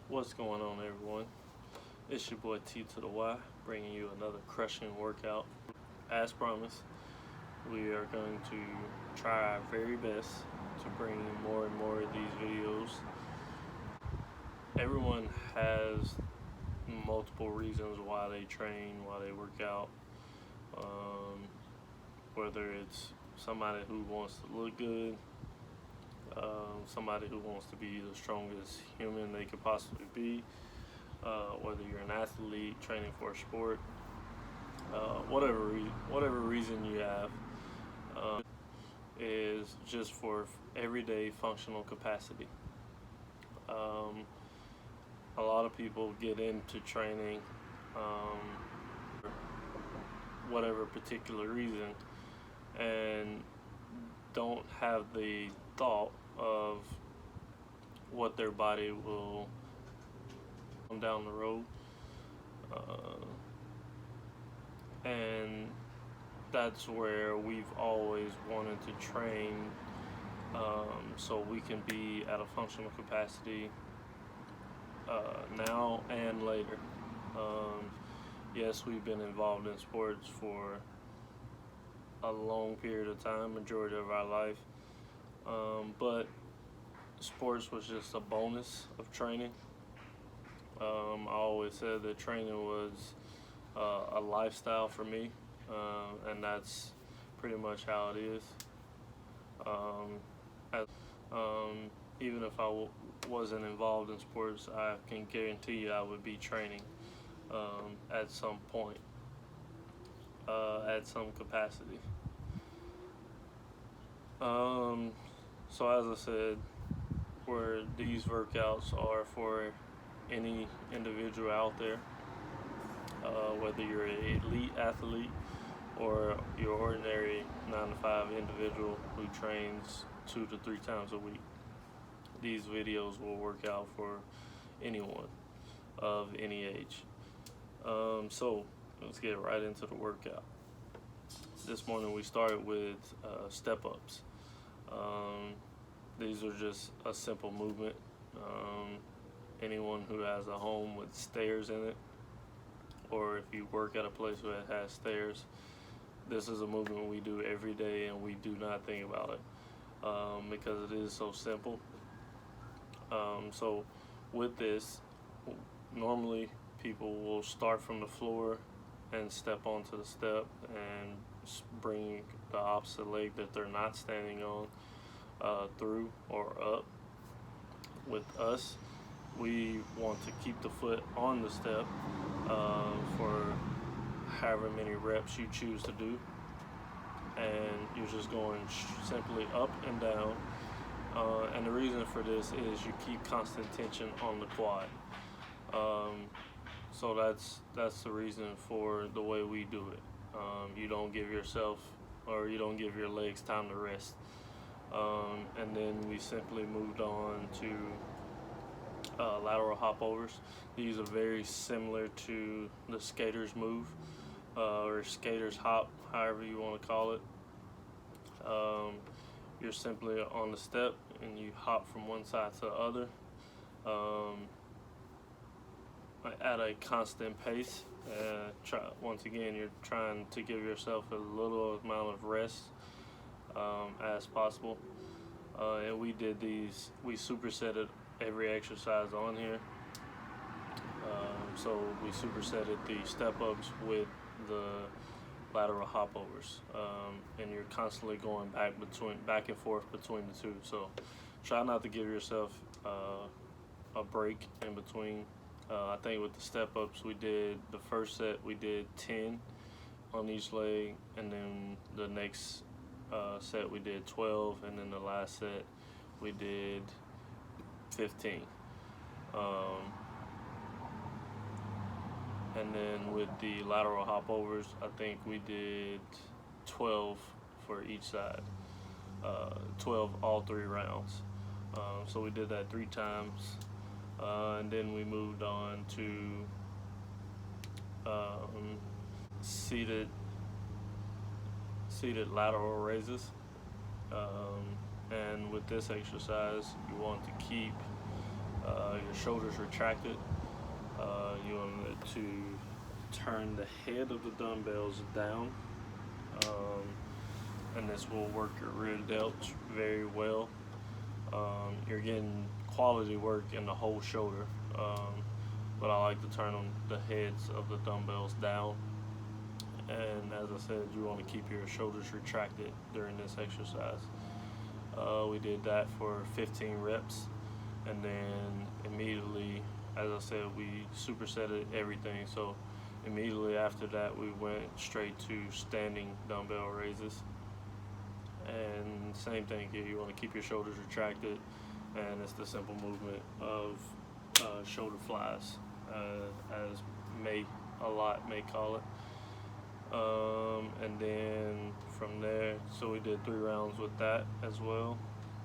What's going on, everyone? It's your boy T to the Y, bringing you another crushing workout. As promised, we are going to try our very best to bring you more and more of these videos. Everyone has multiple reasons why they train, why they work out. Whether it's somebody who wants to look good, somebody who wants to be the strongest human they could possibly be, whether you're an athlete training for a sport, whatever reason you have, is just for everyday functional capacity. A lot of people get into training for whatever particular reason and don't have the thought of what their body will down the road, and that's where we've always wanted to train, so we can be at a functional capacity now and later. Yes, we've been involved in sports for a long period of time, majority of our life, but sports was just a bonus of training. I always said that training was a lifestyle for me, and that's pretty much how it is. Even if I wasn't involved in sports, I can guarantee you I would be training at some point, at some capacity. So as I said, where these workouts are for any individual out there, whether you're an elite athlete or your ordinary 9-to-5 individual who trains 2 to 3 times a week. These videos will work out for anyone of any age. So let's get right into the workout. This morning we started with step-ups. These are just a simple movement. Anyone who has a home with stairs in it, or if you work at a place that has stairs, this is a movement we do every day and we do not think about it, because it is so simple. So with this, normally people will start from the floor and step onto the step and bring the opposite leg that they're not standing on through or up. With us, we want to keep the foot on the step for however many reps you choose to do, and you're just going simply up and down. And the reason for this is you keep constant tension on the quad. So that's the reason for the way we do it. You don't give yourself, or you don't give your legs time to rest. And then we simply moved on to lateral hopovers. These are very similar to the skater's move, or skater's hop, however you want to call it. You're simply on the step and you hop from one side to the other at a constant pace. Once again, you're trying to give yourself a little amount of rest as possible. And we did these, we supersetted every exercise on here. So we supersetted the step-ups with the lateral hopovers, and you're constantly going back and forth between the two. So try not to give yourself a break in between. I think with the step-ups, we did the first set, we did 10 on each leg, and then the next set we did 12, and then the last set we did 15. And then with the lateral hopovers, I think we did 12 for each side, 12 all 3 rounds. So we did that 3 times, and then we moved on to seated lateral raises. And with this exercise, you want to keep your shoulders retracted. You want to turn the head of the dumbbells down, and this will work your rear delts very well. You're getting quality work in the whole shoulder, but I like to turn the heads of the dumbbells down. And as I said, you want to keep your shoulders retracted during this exercise. We did that for 15 reps, and then immediately, as I said, we supersetted everything. So immediately after that, we went straight to standing dumbbell raises. And same thing here, you want to keep your shoulders retracted, and it's the simple movement of shoulder flies, as a lot may call it. And then from there, so we did 3 rounds with that as well.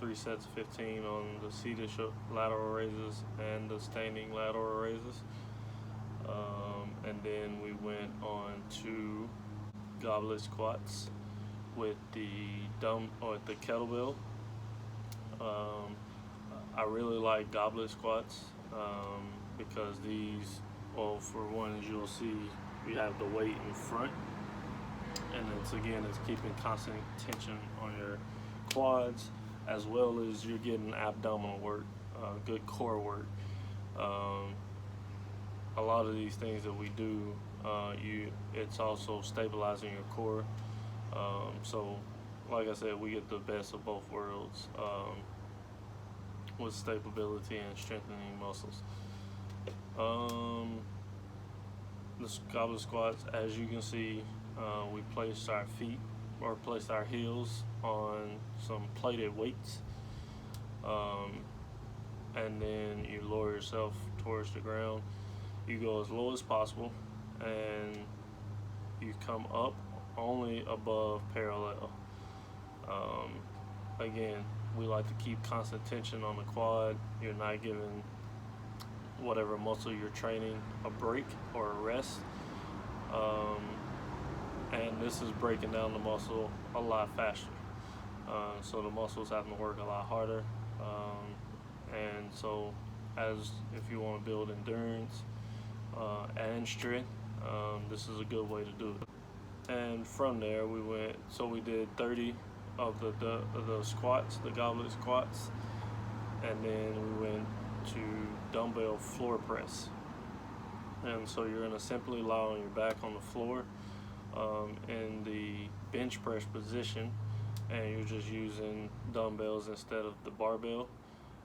3 sets of 15 on the seated lateral raises and the standing lateral raises. And then we went on to goblet squats with the kettlebell. I really like goblet squats because these, well, for one, as you'll see, we have the weight in front, and it's keeping constant tension on your quads, as well as you're getting abdominal work, good core work. A lot of these things that we do, it's also stabilizing your core. So, like I said, we get the best of both worlds with stability and strengthening muscles. The goblet squats, as you can see, we placed our heels on some plated weights, and then you lower yourself towards the ground. You go as low as possible, and you come up only above parallel. Again, we like to keep constant tension on the quad. You're not giving whatever muscle you're training a break or a rest. And this is breaking down the muscle a lot faster. So the muscle's having to work a lot harder. And so if you want to build endurance and strength, this is a good way to do it. And from there we did 30 of the squats, the goblet squats, and then we went to dumbbell floor press. And so you're going to simply lie on your back on the floor in the bench press position, and you're just using dumbbells instead of the barbell,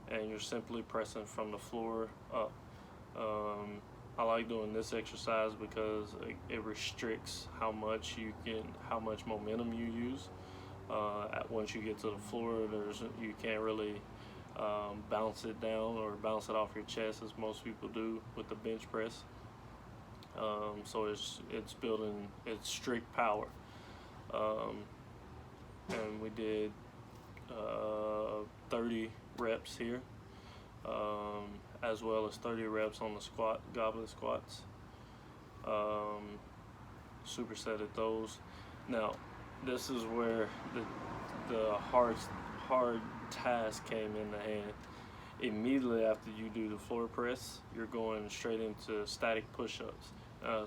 and you're simply pressing from the floor up. I like doing this exercise because it restricts how much momentum you use. Once you get to the floor, you can't really bounce it down or bounce it off your chest as most people do with the bench press. So it's building its strict power. And we did 30 reps here, as well as 30 reps on the goblet squats. Supersetted those. Now, this is where the hard task came into hand. Immediately after you do the floor press, you're going straight into static push-ups.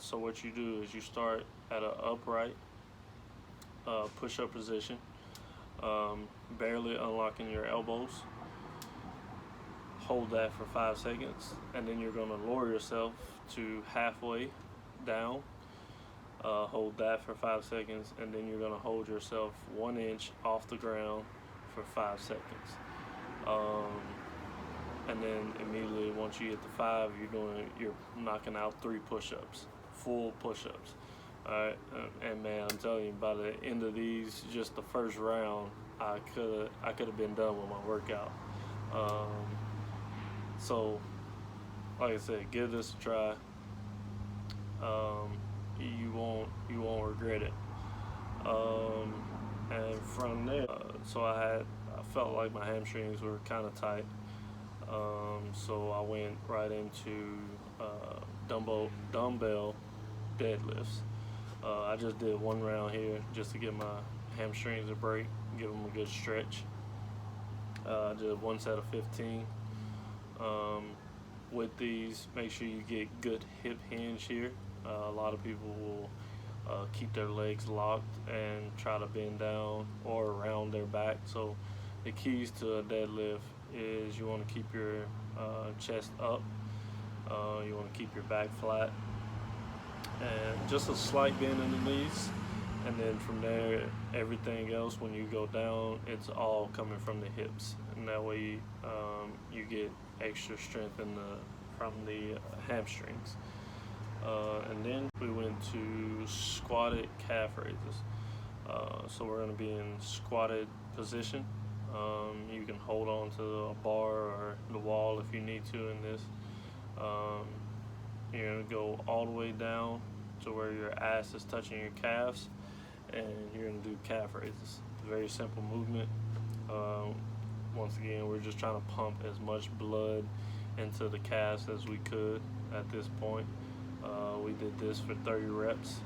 So what you do is you start at an upright push-up position, barely unlocking your elbows. Hold that for 5 seconds, and then you're going to lower yourself to halfway down. Hold that for 5 seconds, and then you're going to hold yourself 1 inch off the ground for 5 seconds. And then immediately once you hit the 5, you're knocking out 3 push-ups, full push-ups. All right, and man, I'm telling you, by the end of these, just the first round, I could have been done with my workout. So, like I said, give this a try. You won't regret it. And from there, so I felt like my hamstrings were kind of tight. So I went right into dumbbell deadlifts. I just did 1 round here just to give my hamstrings a break, give them a good stretch. I did 1 set of 15. with these, make sure you get good hip hinge here. A lot of people will keep their legs locked and try to bend down or around their back. So the keys to a deadlift is you want to keep your chest up, you want to keep your back flat, and just a slight bend in the knees. And then from there, everything else, when you go down, it's all coming from the hips, and that way you get extra strength from the hamstrings. And then we went to squatted calf raises. So we're going to be in squatted position. You can hold on to a bar or the wall if you need to in this. You're going to go all the way down to where your ass is touching your calves, and you're going to do calf raises. It's a very simple movement. Once again, we're just trying to pump as much blood into the calves as we could at this point. We did this for 30 reps.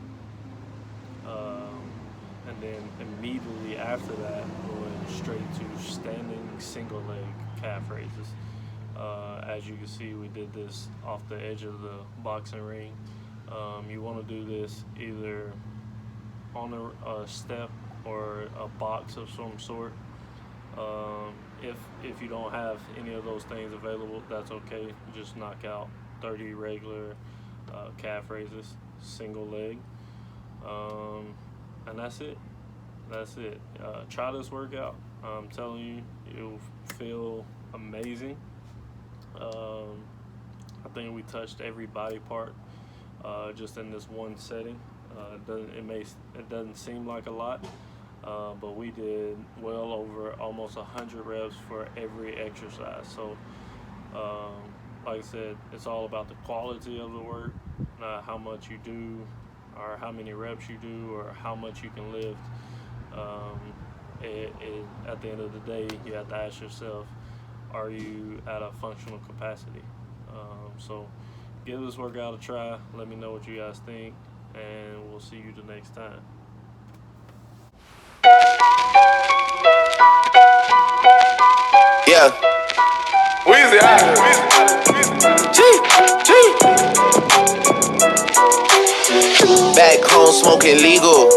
And then immediately after that, we went straight to standing single leg calf raises. As you can see, we did this off the edge of the boxing ring. You want to do this either on a step or a box of some sort. If you don't have any of those things available, that's okay. Just knock out 30 regular calf raises, single leg, and that's it. Try this workout. I'm telling you, you'll feel amazing. I think we touched every body part just in this one setting. It doesn't seem like a lot, but we did well over almost 100 reps for every exercise. So like I said, it's all about the quality of the work, not how much you do or how many reps you do or how much you can lift. At the end of the day, you have to ask yourself, are you at a functional capacity? So give this workout a try. Let me know what you guys think, and we'll see you the next time. Yeah. Weezy Back home smoking legal.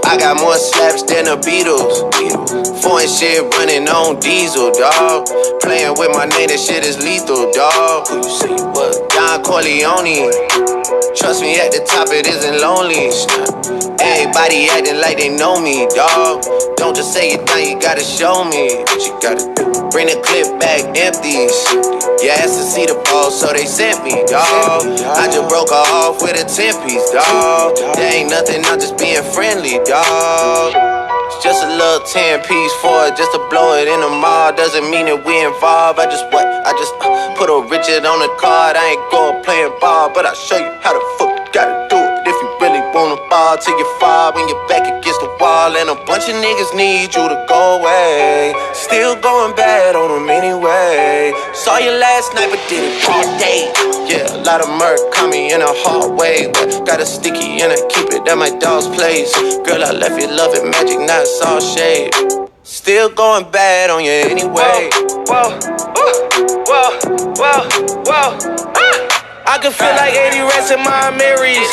I got more slaps than the Beatles. Foreign shit running on diesel, dawg. Playing with my name, that shit is lethal, dawg. Who you see? What? Don Corleone. Trust me, at the top it isn't lonely. Everybody acting like they know me, dawg. Don't just say it down, you gotta show me what you gotta do. Bring the clip back empties. You asked to see the ball, so they sent me, dawg. I just broke her off with a 10-piece, dawg. There ain't nothing, I'm just being friendly, dawg. It's just a little 10-piece for it, just to blow it in the mall. Doesn't mean that we involved. I just put a Richard on the card. I ain't going playing ball, but I'll show you how the fuck you gotta do it. If you really wanna ball till you fall when you're back against the wall. And a bunch of niggas need you to go away. Still going bad on them anyway. Saw you last night but did it all day. Yeah, a lot of murk caught me in a hard way, but got a sticky and I keep it at my dog's place. Girl, I left you loving magic, not all shade. Still going bad on you anyway. Whoa, I can feel like 80 rats in my Marys.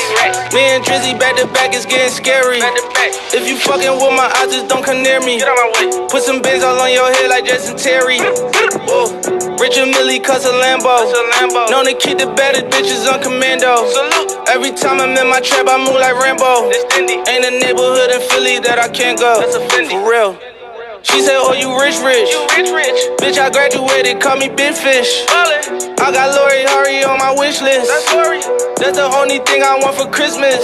Me and Drizzy back to back, it's getting scary. If you fucking with my eyes, just don't come near me. Put some bins all on your head like Jason Terry. Whoa. Richard Millie cuss a Lambo. Known to keep the baddest bitches on commando. Every time I'm in my trap, I move like Rambo. Ain't a neighborhood in Philly that I can't go. For real. She said, oh, you rich. Bitch, I graduated, call me Big Fish. I got Lori Hurry on my wish list. That's the only thing I want for Christmas.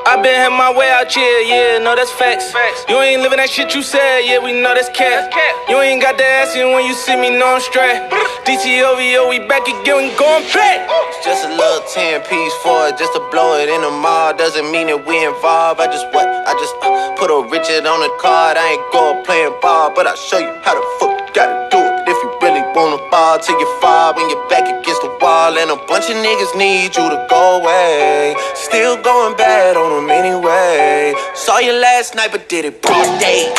I been had my way out here, yeah, no, that's facts. You ain't living that shit you said, yeah, we know that's cat. You ain't got the ass in when you see me, no, I'm straight. DTOVO, we back again, we going back. It's just a little 10-piece for it, just to blow it in the mall. Doesn't mean that we involved. I just put a Richard on the card. I ain't going playing ball, but I'll show you how the fuck you gotta do it. If you really wanna ball till you fall when you're back against the wall. And a bunch of niggas need you to go away. Still going bad on them anyway. Saw you last night but did it all day.